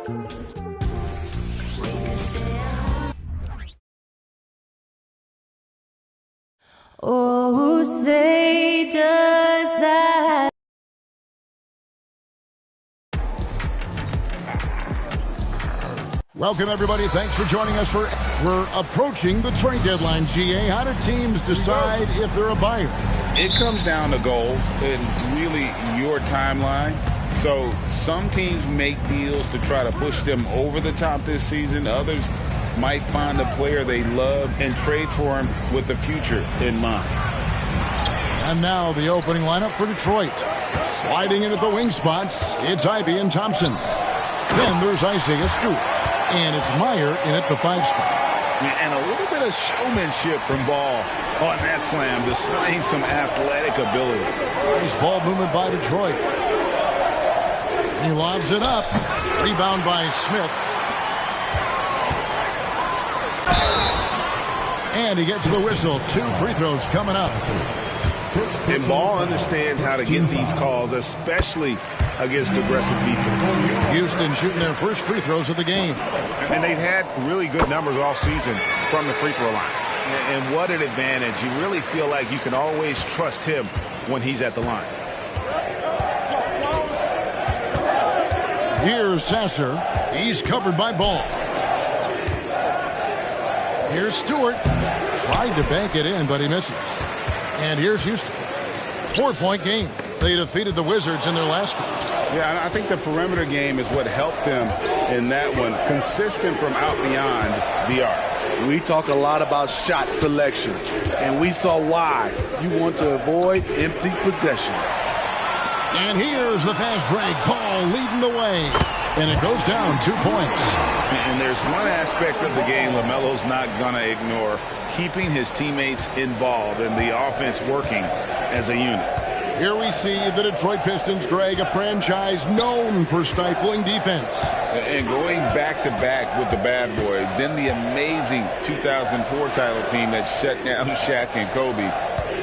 Oh, say does that. Welcome, everybody. Thanks for joining us. We're approaching the trade deadline, GA. How do teams decide if they're a buyer? It comes down to goals and really your timeline. So some teams make deals to try to push them over the top this season. Others might find a player they love and trade for him with the future in mind. And now the opening lineup for Detroit. Sliding in at the wing spots, it's Ivey and Thompson. Then there's Isaiah Stewart. And it's Meyer in at the 5 spot. And a little bit of showmanship from Ball on that slam, displaying some athletic ability. Nice ball movement by Detroit. He lobs it up. Rebound by Smith. And he gets the whistle. 2 free throws coming up. And Ball understands how to get these calls, especially against aggressive defense. Houston shooting their first free throws of the game. And they've had really good numbers all season from the free throw line. And what an advantage. You really feel like you can always trust him when he's at the line. Here's Sasser. He's covered by Ball. Here's Stewart. Tried to bank it in, but he misses. And here's Houston. 4-point game. They defeated the Wizards in their last game. Yeah, I think the perimeter game is what helped them in that one. Consistent from out beyond the arc. We talk a lot about shot selection, and we saw why. You want to avoid empty possessions. And here's the fast break. Ball leading the way. And it goes down 2 points. And there's one aspect of the game LaMelo's not going to ignore. Keeping his teammates involved and the offense working as a unit. Here we see the Detroit Pistons, Greg, a franchise known for stifling defense. And going back-to-back with the bad boys. Then the amazing 2004 title team that shut down Shaq and Kobe.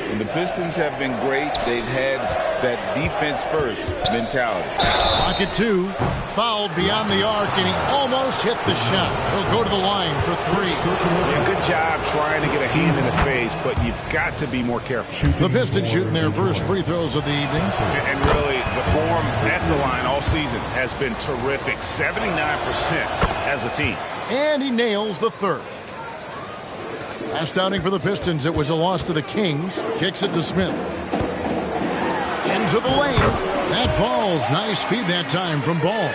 And the Pistons have been great. They've had that defense-first mentality. Pocket 2, fouled beyond the arc, and he almost hit the shot. He'll go to the line for 3. Yeah, good job trying to get a hand in the face, but you've got to be more careful. The Pistons shooting their first free throws of the evening. And really, the form at the line all season has been terrific. 79% as a team. And he nails the third. Last outing for the Pistons, it was a loss to the Kings. Kicks it to Smith. Into the lane. That falls. Nice feed that time from Ball.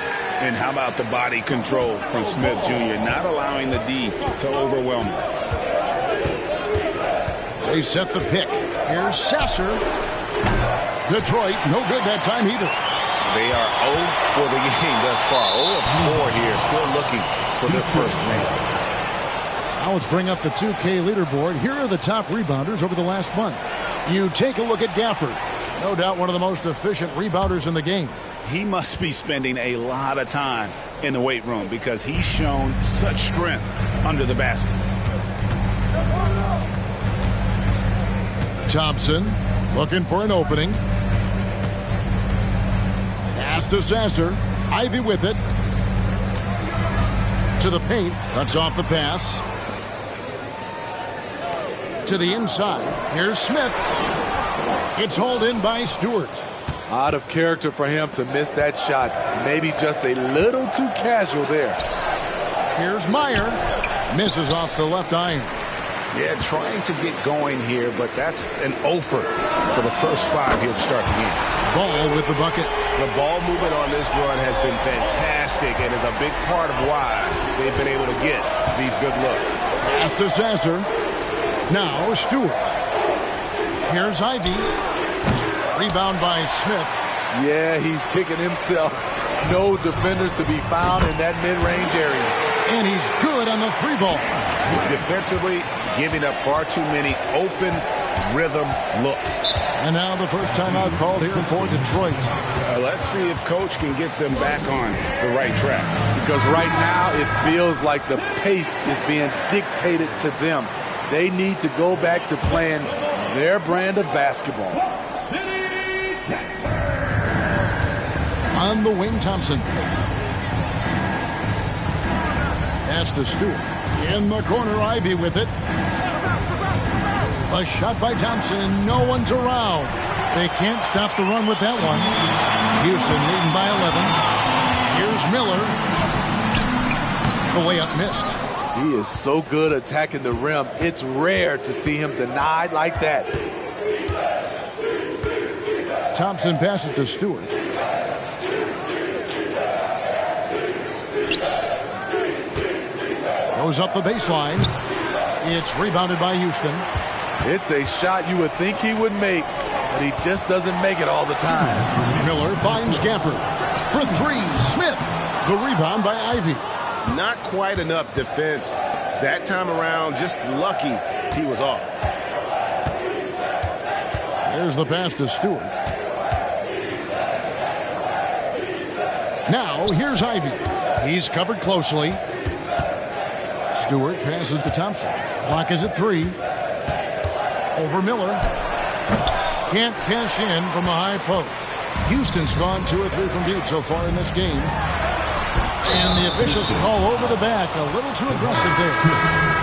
And how about the body control from Smith Jr., not allowing the D to overwhelm him. They set the pick. Here's Sasser. Detroit, no good that time either. They are 0 for the game thus far. 0 of 4 here, still looking for their first win. Now let's bring up the 2K leaderboard. Here are the top rebounders over the last month. You take a look at Gafford. No doubt one of the most efficient rebounders in the game. He must be spending a lot of time in the weight room because he's shown such strength under the basket. Thompson looking for an opening. Pass to Sasser. Ivey with it. To the paint. Cuts off the pass. To the inside. Here's Smith. It's hauled in by Stewart. Out of character for him to miss that shot. Maybe just a little too casual there. Here's Meyer. Misses off the left iron. Yeah, trying to get going here, but that's an offer for the first 5 here to start the game. Ball with the bucket. The ball movement on this run has been fantastic and is a big part of why they've been able to get these good looks. Pass to Sasser. Now Stewart. Here's Ivey. Rebound by Smith. Yeah, he's kicking himself. No defenders to be found in that mid-range area. And he's good on the 3-ball. Defensively, giving up far too many open rhythm looks. And now the first timeout called here for Detroit. Let's see if Coach can get them back on the right track. Because right now it feels like the pace is being dictated to them. They need to go back to playing their brand of basketball. On the wing, Thompson. Pass to Stewart. In the corner, Ivy with it. A shot by Thompson. No one's around. They can't stop the run with that one. Houston leading by 11. Here's Miller. The way up missed. He is so good attacking the rim. It's rare to see him denied like that. Thompson passes to Stewart. Goes up the baseline. It's rebounded by Houston. It's a shot you would think he would make, but he just doesn't make it all the time. Miller finds Gafford. For three, Smith. The rebound by Ivy. Not quite enough defense that time around. Just lucky he was off. There's the pass to Stewart. Now, here's Ivy. He's covered closely. Stewart passes to Thompson. Clock is at 3. Over Miller. Can't cash in from the high post. Houston's gone 2 or 3 from deep so far in this game. And the officials call over the back. A little too aggressive there.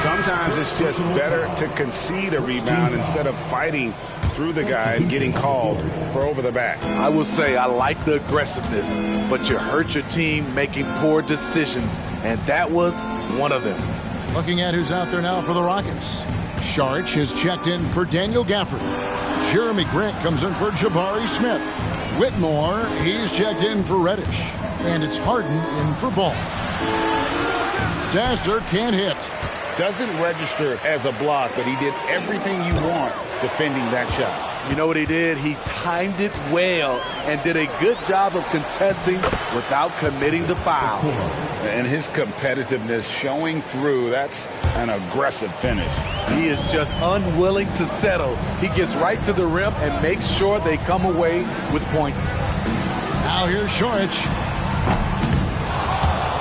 Sometimes it's just better to concede a rebound instead of fighting through the guy and getting called for over the back. I will say I like the aggressiveness, but you hurt your team making poor decisions, and that was one of them. Looking at who's out there now for the Rockets. Sharch has checked in for Daniel Gafford. Jeremy Grant comes in for Jabari Smith. Whitmore, he's checked in for Reddish. And it's Harden in for Ball. Sasser can't hit. Doesn't register as a block, but he did everything you want defending that shot. You know what he did? He timed it well and did a good job of contesting without committing the foul. And his competitiveness showing through. That's an aggressive finish. He is just unwilling to settle. He gets right to the rim and makes sure they come away with points. Now here's Sharch.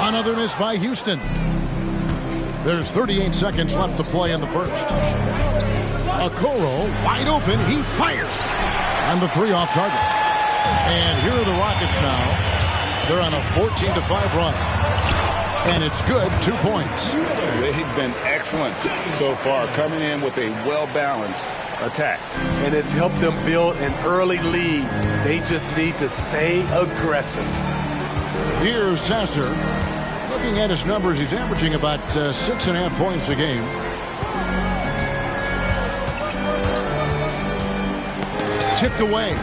Another miss by Houston. There's 38 seconds left to play in the first. Okoro wide open. He fires. And the 3 off target. And here are the Rockets now. They're on a 14-5 run. And it's good. 2 points. They've been excellent so far, coming in with a well-balanced attack. And it's helped them build an early lead. They just need to stay aggressive. Here's Sasser. Looking at his numbers, he's averaging about 6.5 points a game. Tipped away.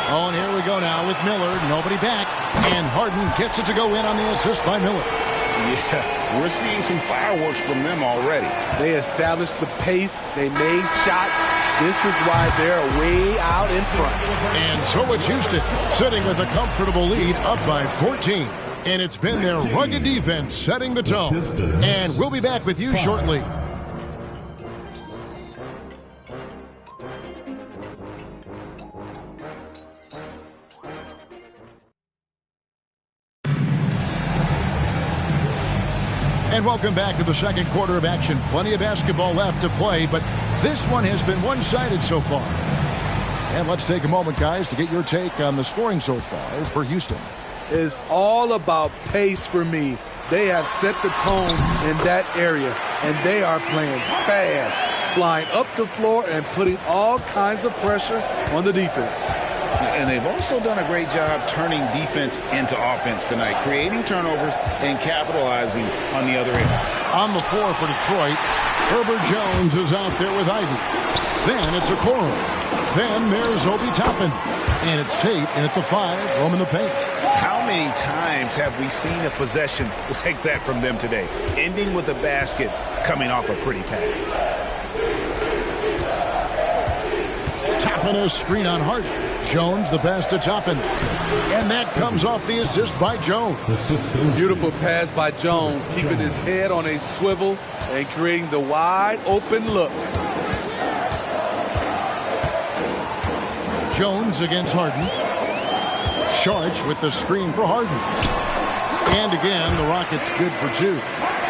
Oh, and here we go now with Miller. Nobody back. And Harden gets it to go in on the assist by Miller. Yeah, we're seeing some fireworks from them already. They established the pace. They made shots. This is why they're way out in front. And so it's Houston, sitting with a comfortable lead up by 14. And it's been their rugged defense setting the tone. And we'll be back with you shortly. And welcome back to the second quarter of action. Plenty of basketball left to play, but this one has been one-sided so far. And let's take a moment, guys, to get your take on the scoring so far for Houston. It's all about pace for me. They have set the tone in that area, and they are playing fast, flying up the floor and putting all kinds of pressure on the defense. And they've also done a great job turning defense into offense tonight, creating turnovers and capitalizing on the other end. On the floor for Detroit, Herbert Jones is out there with Ivy. Then it's Okoro. Then there's Obi Toppin. And it's Tate in at the 5, roaming the paint. How many times have we seen a possession like that from them today, ending with a basket coming off a pretty pass? Toppin a screen on Harden. Jones the pass to Toppin. And that comes off the assist by Jones. Beautiful pass by Jones, keeping his head on a swivel and creating the wide open look. Jones against Harden. Sharch with the screen for Harden. And again, the Rockets good for 2.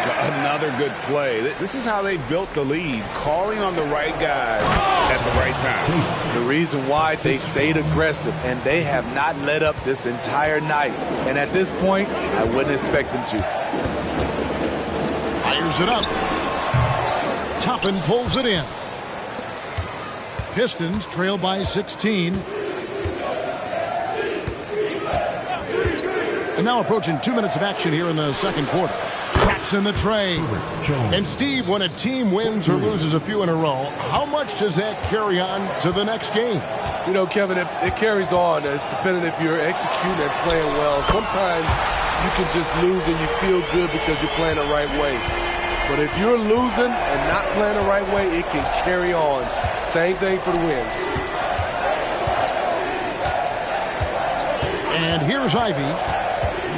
Another good play. This is how they built the lead, calling on the right guys at the right time. The reason why they stayed aggressive, and they have not let up this entire night. And at this point, I wouldn't expect them to. Fires it up. Toppin pulls it in. Pistons trail by 16. And now approaching 2 minutes of action here in the second quarter. Traps in the tray. And Steve, when a team wins or loses a few in a row, how much does that carry on to the next game? You know, Kevin, it carries on. It's dependent if you're executing and playing well. Sometimes you can just lose and you feel good because you're playing the right way. But if you're losing and not playing the right way, it can carry on. Same thing for the wins. And here's Ivey.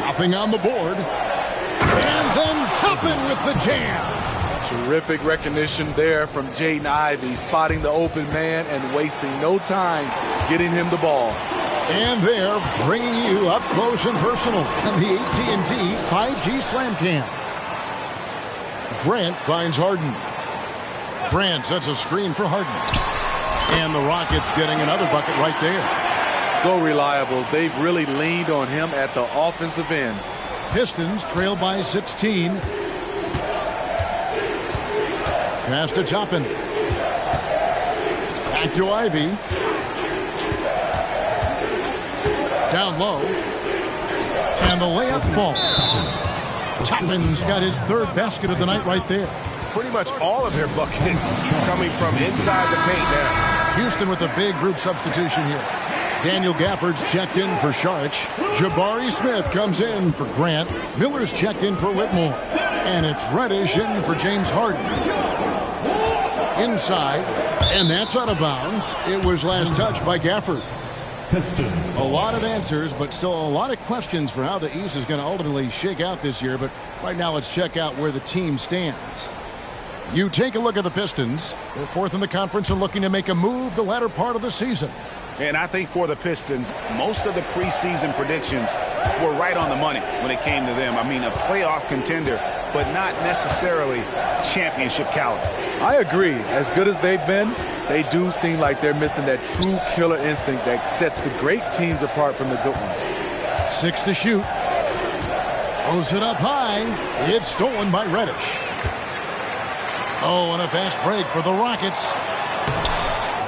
Nothing on the board. And then Toppin with the jam. Terrific recognition there from Jaden Ivey, spotting the open man and wasting no time getting him the ball. And they're bringing you up close and personal on the AT&T 5G Slam Cam. Grant finds Harden. Grant sets a screen for Harden. And the Rockets getting another bucket right there. So reliable. They've really leaned on him at the offensive end. Pistons trail by 16. Pass to Toppin. Back to Ivey. Down low. And the layup falls. Toppin's got his third basket of the night right there. Pretty much all of their buckets coming from inside the paint now. Houston with a big group substitution here. Daniel Gafford's checked in for Saric. Jabari Smith comes in for Grant. Miller's checked in for Whitmore. And it's Reddish in for James Harden. Inside, and that's out of bounds. It was last touched by Gafford. A lot of answers, but still a lot of questions for how the East is going to ultimately shake out this year. But right now, let's check out where the team stands. You take a look at the Pistons. They're fourth in the conference and looking to make a move the latter part of the season. And I think for the Pistons, most of the preseason predictions were right on the money when it came to them. I mean, a playoff contender, but not necessarily championship caliber. I agree. As good as they've been, they do seem like they're missing that true killer instinct that sets the great teams apart from the good ones. 6 to shoot. Throws it up high. It's stolen by Reddish. Oh, and a fast break for the Rockets.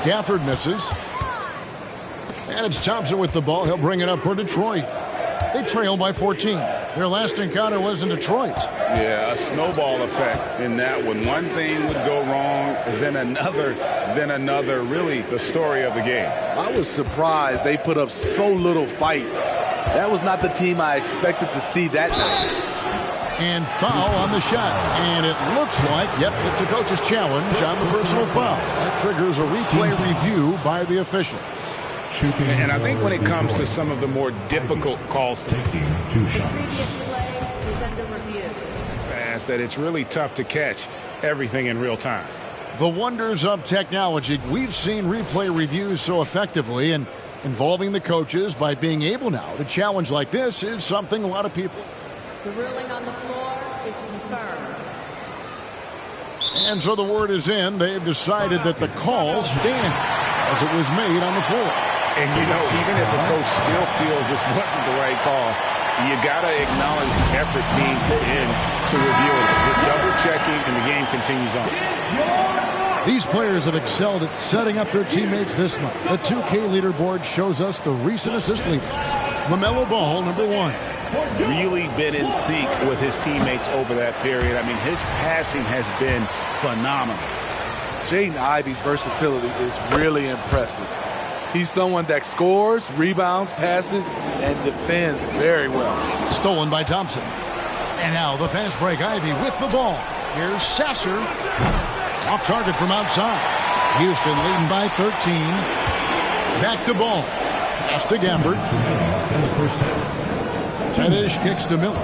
Gafford misses. And it's Thompson with the ball. He'll bring it up for Detroit. They trail by 14. Their last encounter was in Detroit. Yeah, a snowball effect in that one. One thing would go wrong, then another. Really the story of the game. I was surprised they put up so little fight. That was not the team I expected to see that night. And foul on the shot. And it looks like, yep, it's a coach's challenge on the personal foul. That triggers a replay review by the official. And I think when it comes to some of the more difficult calls, fast, that it's really tough to catch everything in real time. The wonders of technology. We've seen replay reviews so effectively, and involving the coaches by being able now to challenge like this is something a lot of people. The ruling on the floor is confirmed. And so the word is in. They've decided that the call stands as it was made on the floor. And, you know, even if a coach still feels this wasn't the right call, you got to acknowledge the effort being put in to review it. You're double-checking, and the game continues on. These players have excelled at setting up their teammates this month. The 2K leaderboard shows us the recent assist leaders. LaMelo Ball, number 1. Really been in sync with his teammates over that period. I mean, his passing has been phenomenal. Jaden Ivey's versatility is really impressive. He's someone that scores, rebounds, passes, and defends very well. Stolen by Thompson. And now the fast break. Ivey with the ball. Here's Sasser. Off target from outside. Houston leading by 13. Back to ball. Pass to Gafford. Reddish kicks to Miller.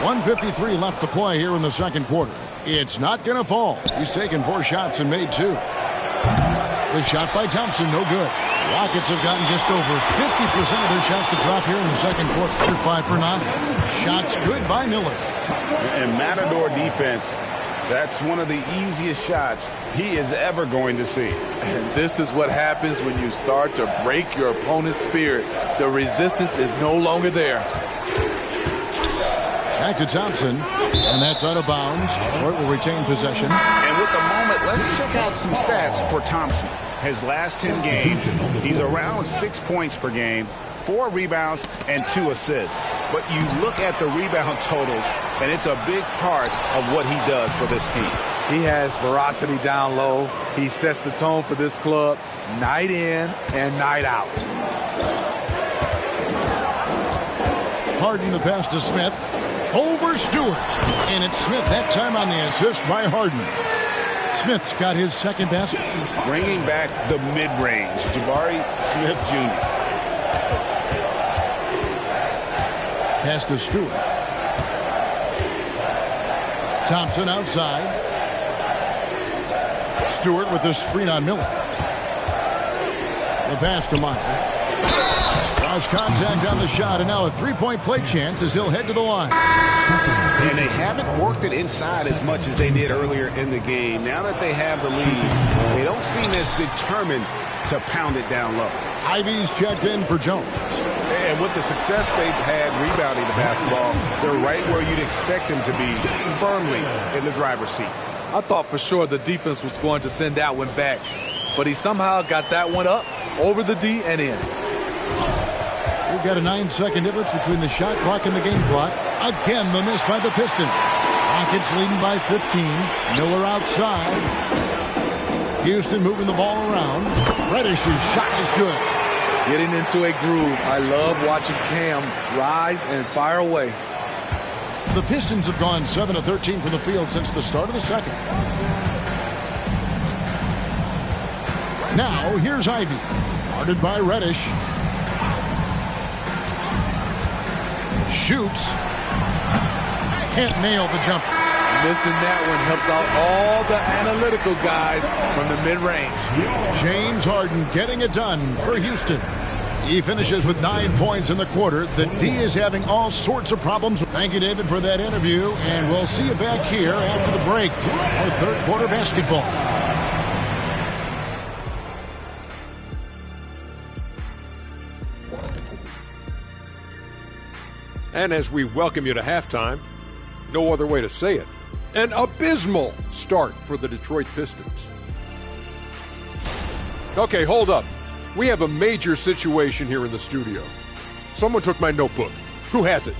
1:53 left to play here in the second quarter. It's not going to fall. He's taken 4 shots and made 2. The shot by Thompson, no good. Rockets have gotten just over 50% of their shots to drop here in the second quarter. They're 5 for 9. Shots good by Miller. And Matador defense, that's one of the easiest shots he is ever going to see. And this is what happens when you start to break your opponent's spirit. The resistance is no longer there. Back to Thompson, and that's out of bounds. Detroit will retain possession. And with the moment, let's check out some stats for Thompson. His last 10 games, he's around 6 points per game, 4 rebounds, and 2 assists. But you look at the rebound totals, and it's a big part of what he does for this team. He has ferocity down low. He sets the tone for this club night in and night out. Harden the pass to Smith. Over Stewart. And it's Smith that time on the assist by Harden. Smith's got his second basket. Bringing back the mid-range, Jabari Smith Jr. Pass to Stewart. Thompson outside. Stewart with the screen on Miller. The pass to Meyer. Cross contact on the shot, and now a three-point play chance as he'll head to the line. And they haven't worked it inside as much as they did earlier in the game. Now that they have the lead, they don't seem as determined to pound it down low. Ivy's checked in for Jones. And with the success they've had rebounding the basketball, they're right where you'd expect them to be, firmly in the driver's seat. I thought for sure the defense was going to send that one back, but he somehow got that one up over the D and in. We've got a 9-second difference between the shot clock and the game clock. Again, the miss by the Pistons. Rockets leading by 15. Miller outside. Houston moving the ball around. Reddish's shot is good. Getting into a groove. I love watching Cam rise and fire away. The Pistons have gone 7 of 13 from the field since the start of the second. Now, here's Ivy. Guarded by Reddish. Shoots. Can't nail the jumper. Missing that one helps out all the analytical guys from the mid-range. James Harden getting it done for Houston. He finishes with 9 points in the quarter. The D is having all sorts of problems. Thank you, David, for that interview, and we'll see you back here after the break for third quarter basketball. And as we welcome you to halftime, no other way to say it, an abysmal start for the Detroit Pistons. Okay, hold up. We have a major situation here in the studio. Someone took my notebook. Who has it?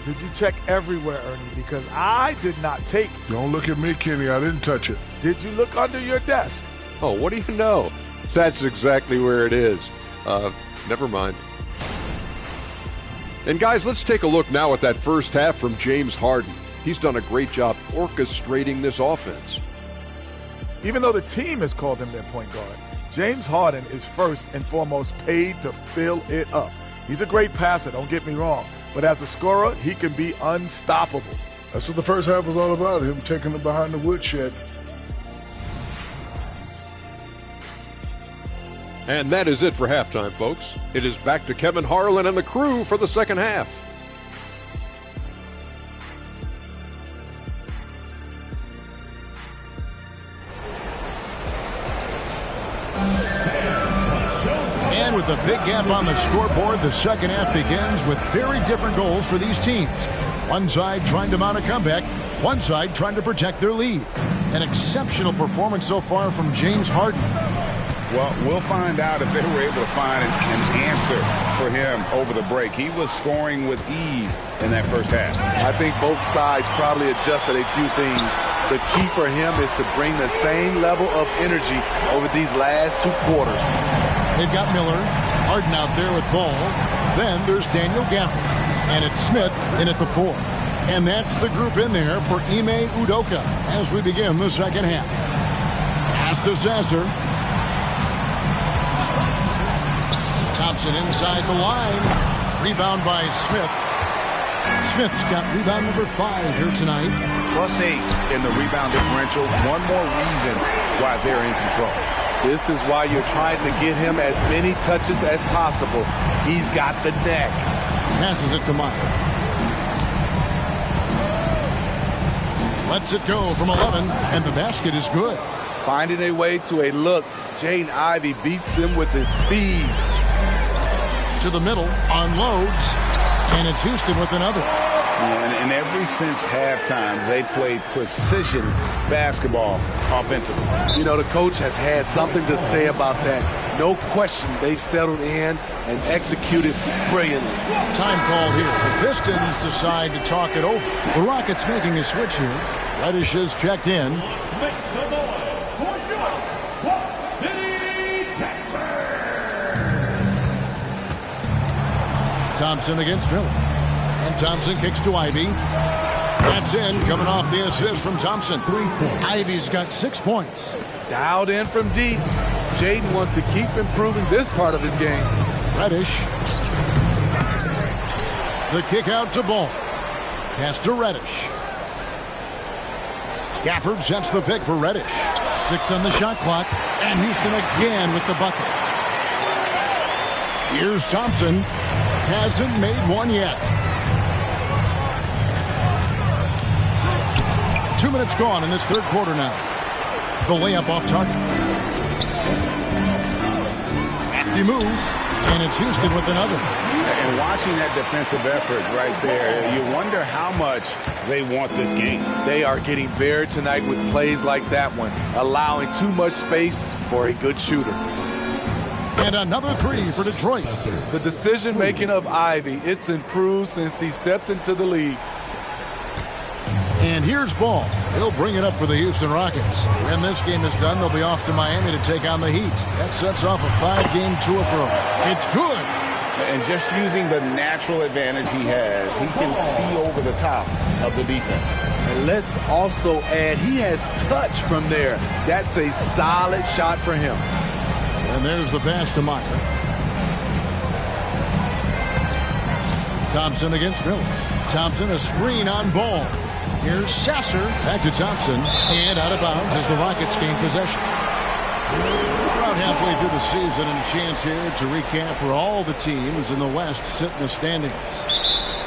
Did you check everywhere, Ernie? Because I did not take it. Don't look at me, Kenny. I didn't touch it. Did you look under your desk? Oh, what do you know? That's exactly where it is. Never mind. And guys, let's take a look now at that first half from James Harden. He's done a great job orchestrating this offense. Even though the team has called him their point guard, James Harden is first and foremost paid to fill it up. He's a great passer, don't get me wrong, but as a scorer, he can be unstoppable. That's what the first half was all about, him taking it behind the woodshed. And that is it for halftime, folks. It is back to Kevin Harlan and the crew for the second half. And with a big gap on the scoreboard, the second half begins with very different goals for these teams. One side trying to mount a comeback, one side trying to protect their lead. An exceptional performance so far from James Harden. Well, we'll find out if they were able to find an answer for him over the break. He was scoring with ease in that first half. I think both sides probably adjusted a few things. The key for him is to bring the same level of energy over these last 2 quarters. They've got Miller, Harden out there with ball. Then there's Daniel Gafford. And it's Smith in at the 4. And that's the group in there for Ime Udoka as we begin the second half. Pass to Sasser. Thompson inside the line. Rebound by Smith. Smith's got rebound number 5 here tonight. +8 in the rebound differential. One more reason why they're in control. This is why you're trying to get him as many touches as possible. He's got the neck. Passes it to Meyer. Lets it go from 11, and the basket is good. Finding a way to a look. Jaden Ivey beats them with his speed. To the middle, unloads, and it's Houston with another. And ever since halftime, they played precision basketball offensively. You know, the coach has had something to say about that. No question, they've settled in and executed brilliantly. Time call here. The Pistons decide to talk it over. The Rockets making a switch here. Reddish is checked in. Thompson against Miller. And Thompson kicks to Ivy. That's in, coming off the assist from Thompson. Ivy's got 6 points. Dialed in from deep. Jaden wants to keep improving this part of his game. Reddish. The kick out to Ball. Pass to Reddish. Gafford sets the pick for Reddish. 6 on the shot clock. And Houston again with the bucket. Here's Thompson. Hasn't made one yet. 2 minutes gone in this third quarter now. The layup off target. Crafty move. And it's Houston with another. And watching that defensive effort right there, you wonder how much they want this game. They are getting buried tonight with plays like that one, allowing too much space for a good shooter. And another 3 for Detroit. The decision-making of Ivy, it's improved since he stepped into the league. And here's Ball. He'll bring it up for the Houston Rockets. When this game is done, they'll be off to Miami to take on the Heat. That sets off a 5-game tour for him. It's good. And just using the natural advantage he has, he can see over the top of the defense. And let's also add, he has touch from there. That's a solid shot for him. And there's the pass to Meyer. Thompson against Miller. Thompson a screen on Ball. Here's Sasser. Back to Thompson. And out of bounds as the Rockets gain possession. About halfway through the season and a chance here to recap where all the teams in the West sit in the standings.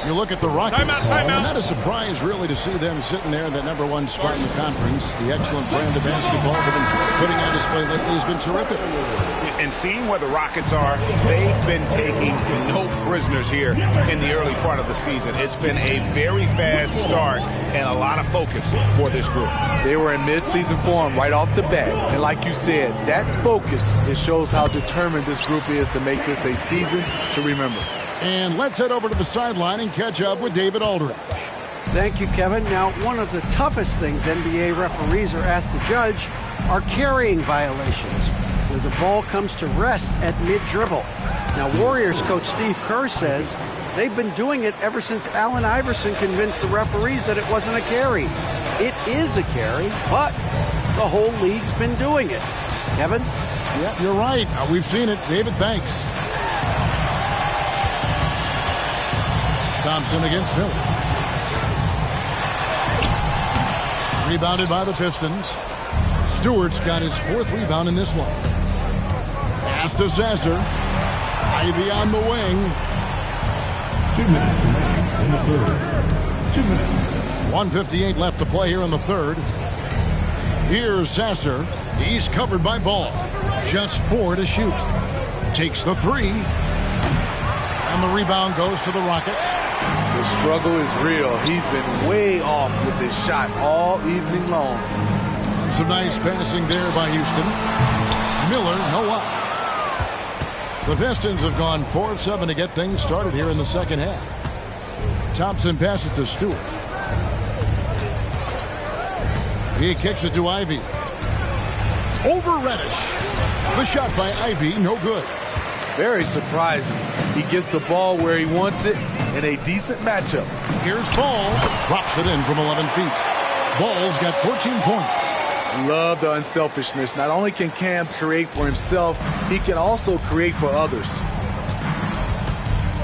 You look at the Rockets, and not a surprise really to see them sitting there in that #1 spot in the conference. The excellent brand of basketball they've been putting on display lately has been terrific. And seeing where the Rockets are, they've been taking no prisoners here in the early part of the season. It's been a very fast start and a lot of focus for this group. They were in mid-season form right off the bat. And like you said, that focus, it shows how determined this group is to make this a season to remember. And let's head over to the sideline and catch up with David Aldridge. Thank you, Kevin. Now, one of the toughest things NBA referees are asked to judge are carrying violations, where the ball comes to rest at mid-dribble. Now, Warriors coach Steve Kerr says they've been doing it ever since Allen Iverson convinced the referees that it wasn't a carry. It is a carry, but the whole league's been doing it. Kevin? Yeah, you're right. We've seen it. David, thanks. Thompson against Miller. Rebounded by the Pistons. Stewart's got his 4th rebound in this one. Pass to Sasser. Ivy on the wing. 2 minutes remaining in the third. 2 minutes. 1:58 left to play here in the third. Here's Sasser. He's covered by Ball. Just 4 to shoot. Takes the 3. And the rebound goes to the Rockets. The struggle is real. He's been way off with his shot all evening long. And some nice passing there by Houston. Miller, no up. The Pistons have gone 4 of 7 to get things started here in the second half. Thompson passes to Stewart. He kicks it to Ivy. Over Reddish. The shot by Ivy, no good. Very surprising. He gets the ball where he wants it in a decent matchup. Here's Ball. Drops it in from 11 feet. Ball's got 14 points. Love the unselfishness. Not only can Cam create for himself, he can also create for others.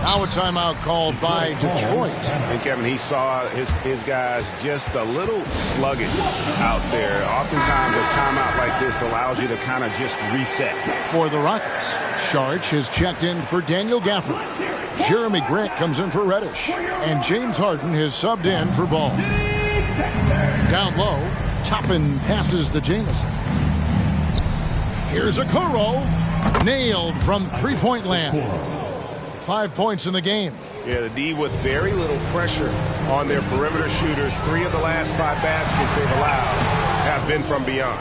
Now a timeout called by Detroit. And Kevin, he saw his guys just a little sluggish out there. Oftentimes a timeout like this allows you to kind of just reset. For the Rockets, Saric has checked in for Daniel Gafford. Jeremy Grant comes in for Reddish. And James Harden has subbed in for Ball. Down low, Toppin passes to Jamison. Here's Okoro. Nailed from three-point land. 5 points in the game. Yeah, the D with very little pressure on their perimeter shooters. 3 of the last 5 baskets they've allowed have been from beyond.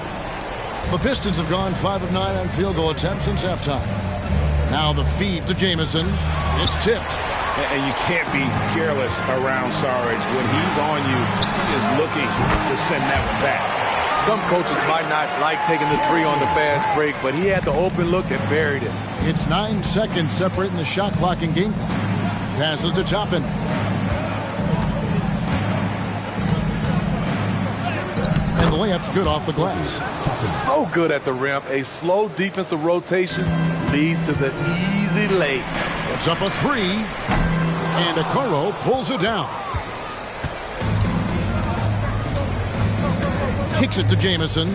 The Pistons have gone 5 of 9 on field goal attempts since halftime. Now the feed to Jamison. It's tipped. And you can't be careless around Saric. When he's on you, he is looking to send that one back. Some coaches might not like taking the 3 on the fast break, but he had the open look and buried it. It's 9 seconds separating the shot clock and game clock. Passes to Toppin. And the layup's good off the glass. So good at the rim. A slow defensive rotation leads to the easy lay. It's up a 3. And Okoro pulls it down. Kicks it to Jamison.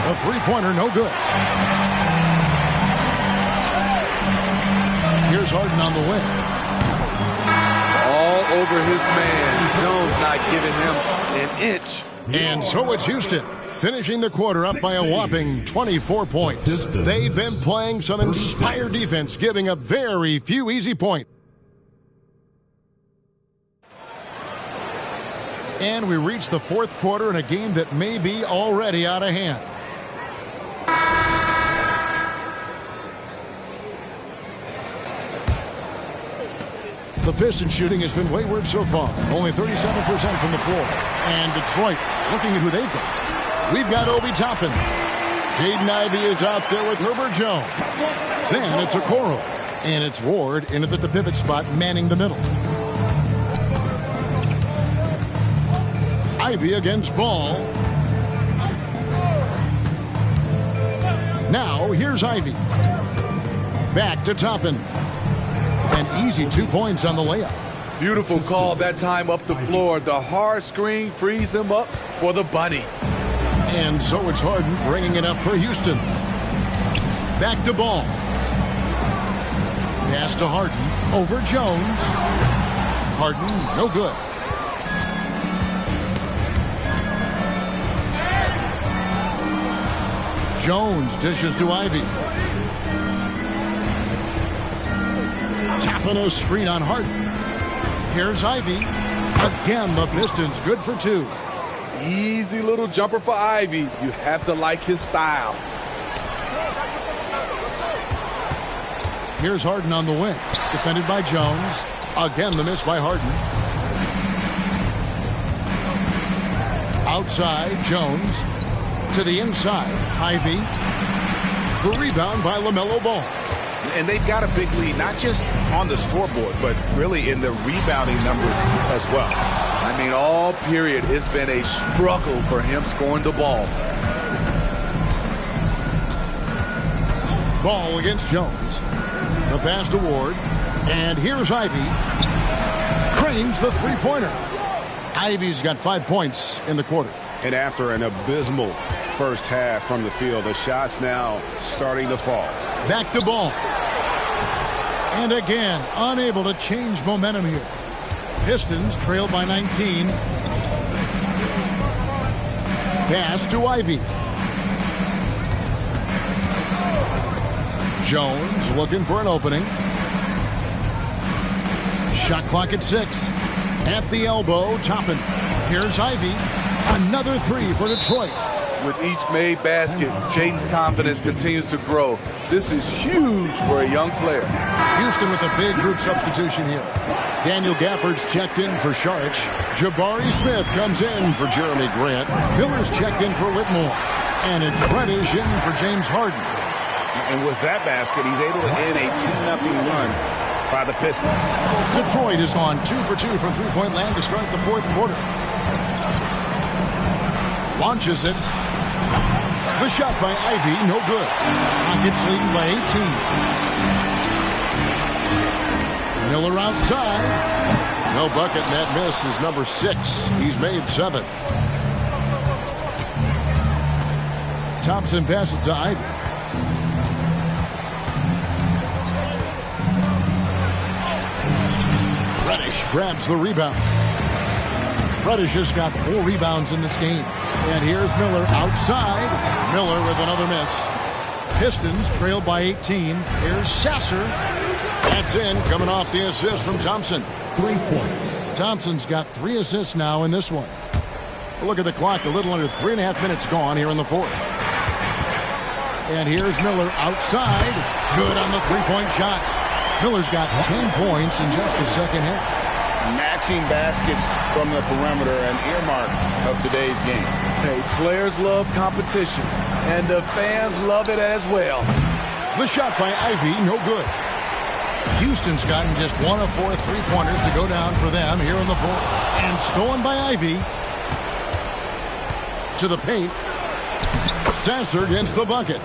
A three-pointer, no good. Here's Harden on the wing. All over his man. Jones not giving him an inch. And so it's Houston, finishing the quarter up by a whopping 24 points. They've been playing some inspired defense, giving up very few easy points. And we reach the fourth quarter in a game that may be already out of hand. The Pistons shooting has been wayward so far. Only 37% from the floor. And Detroit looking at who they've got. We've got Obi Toppin. Jaden Ivey is out there with Herbert Jones. Then it's Okoro. And it's Ward in at the pivot spot, manning the middle. Ivey against Ball. Now here's Ivey. Back to Toppin. An easy 2 points on the layup. Beautiful call that time up the floor. The hard screen frees him up for the bunny. And so it's Harden bringing it up for Houston. Back to Ball. Pass to Harden. Over Jones. Harden, no good. Jones dishes to Ivey. Tapping a screen on Harden. Here's Ivey. Again, the Pistons good for 2. Easy little jumper for Ivey. You have to like his style. Here's Harden on the wing. Defended by Jones. Again, the miss by Harden. Outside, Jones. To the inside, Ivey. The rebound by LaMelo Ball. And they've got a big lead, not just on the scoreboard, but really in the rebounding numbers as well. I mean, all period, it's been a struggle for him scoring the ball. Ball against Jones. The pass to Ward. And here's Ivey. Cranes the three-pointer. Ivey's got 5 points in the quarter. And after an abysmal first half from the field, the shots now starting to fall. Back to Ball. And again, unable to change momentum here. Pistons trail by 19. Pass to Ivey. Jones looking for an opening. Shot clock at 6. At the elbow, Toppin. Here's Ivey. Another 3 for Detroit. With each made basket, Jaden's confidence continues to grow. This is huge for a young player. Houston with a big group substitution here. Daniel Gafford's checked in for Saric. Jabari Smith comes in for Jeremy Grant. Miller's checked in for Whitmore. And it's Reddish in for James Harden. And with that basket, he's able to end a 10-0 run by the Pistons. Detroit has gone 2 for 2 from three-point land to start the fourth quarter. Launches it. The shot by Ivey, no good. Rockets leading by 18. Miller outside. No bucket, and that miss is number 6. He's made 7. Thompson passes to Ivey. Reddish grabs the rebound. Reddish has got 4 rebounds in this game. And here's Miller outside. Miller with another miss. Pistons trail by 18. Here's Sasser. That's in, coming off the assist from Thompson. 3 points. Thompson's got 3 assists now in this one. Look at the clock, a little under 3.5 minutes gone here in the fourth. And here's Miller outside. Good on the three-point shot. Miller's got 10 points in just the second half. Matching baskets from the perimeter, an earmark of today's game. Hey, players love competition, and the fans love it as well. The shot by Ivy, no good. Houston's gotten just 1 of 4 three-pointers to go down for them here in the fourth. And stolen by Ivy. To the paint. Sasser against the bucket.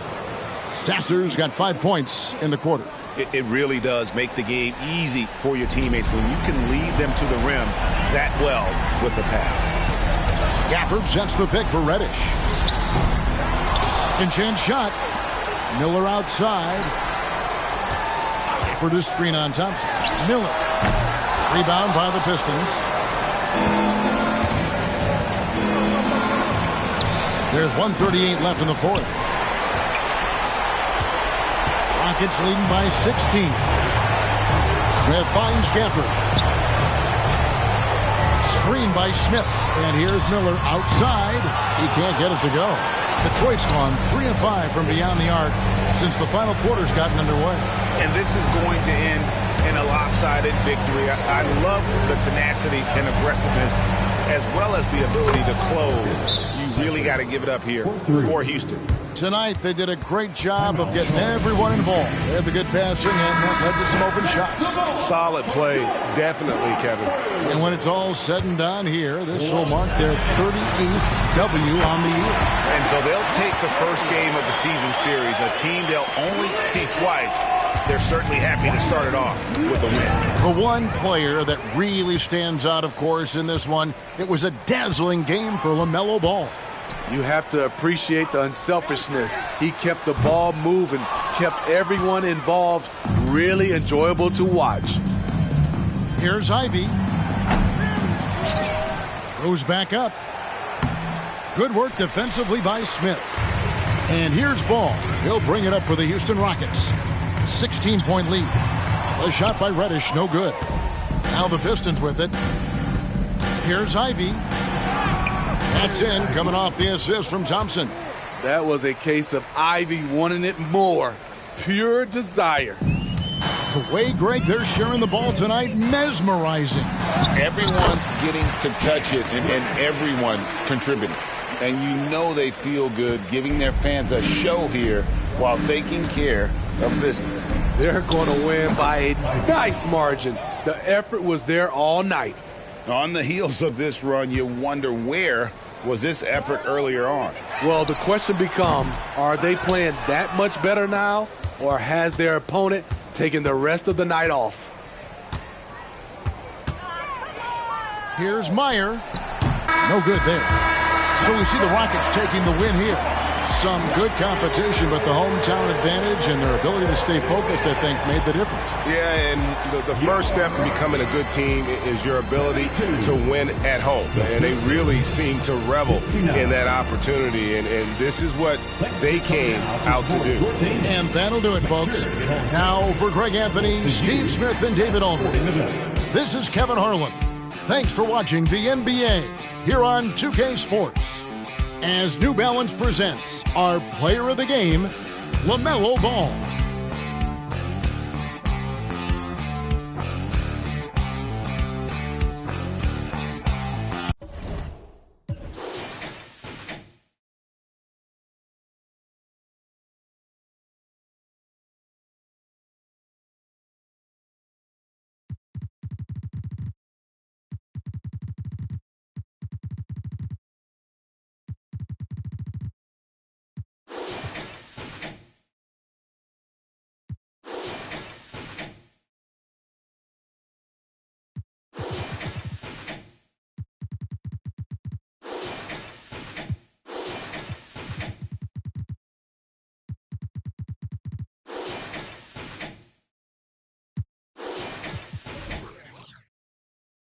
Sasser's got 5 points in the quarter. It really does make the game easy for your teammates when you can lead them to the rim that well with the pass. Gafford sets the pick for Reddish. Second chance shot. Miller outside. Gafford is screen on Thompson. Miller. Rebound by the Pistons. There's 1:38 left in the fourth. Rockets leading by 16. Smith finds Gafford. Screen by Smith. And here's Miller outside. He can't get it to go. Detroit's gone 3 of 5 from beyond the arc since the final quarter's gotten underway. And this is going to end in a lopsided victory. I love the tenacity and aggressiveness as well as the ability to close. You really got to give it up here for Houston. Tonight, they did a great job of getting everyone involved. They had the good passing, and that led to some open shots. Solid play, definitely, Kevin. And when it's all said and done here, this will mark their 38th W on the year. And so they'll take the first game of the season series, a team they'll only see twice. They're certainly happy to start it off with a win. The one player that really stands out, of course, in this one, it was a dazzling game for LaMelo Ball. You have to appreciate the unselfishness. He kept the ball moving, kept everyone involved, really enjoyable to watch. Here's Ivy. Goes back up. Good work defensively by Smith. And here's Ball. He'll bring it up for the Houston Rockets. 16-point lead. A shot by Reddish, no good. Now the Pistons with it. Here's Ivy. That's in, coming off the assist from Thompson. That was a case of Ivy wanting it more. Pure desire. The way, Greg, they're sharing the ball tonight, mesmerizing. Everyone's getting to touch it, and everyone's contributing. And you know they feel good giving their fans a show here while taking care of business. They're going to win by a nice margin. The effort was there all night. On the heels of this run, you wonder where was this effort earlier on? Well, the question becomes, are they playing that much better now, or has their opponent taken the rest of the night off? Here's Meyer. No good there. So we see the Rockets taking the win here. Some good competition, but the hometown advantage and their ability to stay focused, I think, made the difference. Yeah, and the first step in becoming a good team is your ability to win at home. And they really seem to revel in that opportunity, and this is what they came out to do. And that'll do it, folks. Now for Greg Anthony, Steve Smith, and David Aldridge. This is Kevin Harlan. Thanks for watching the NBA here on 2K Sports. As New Balance presents our player of the game, LaMelo Ball.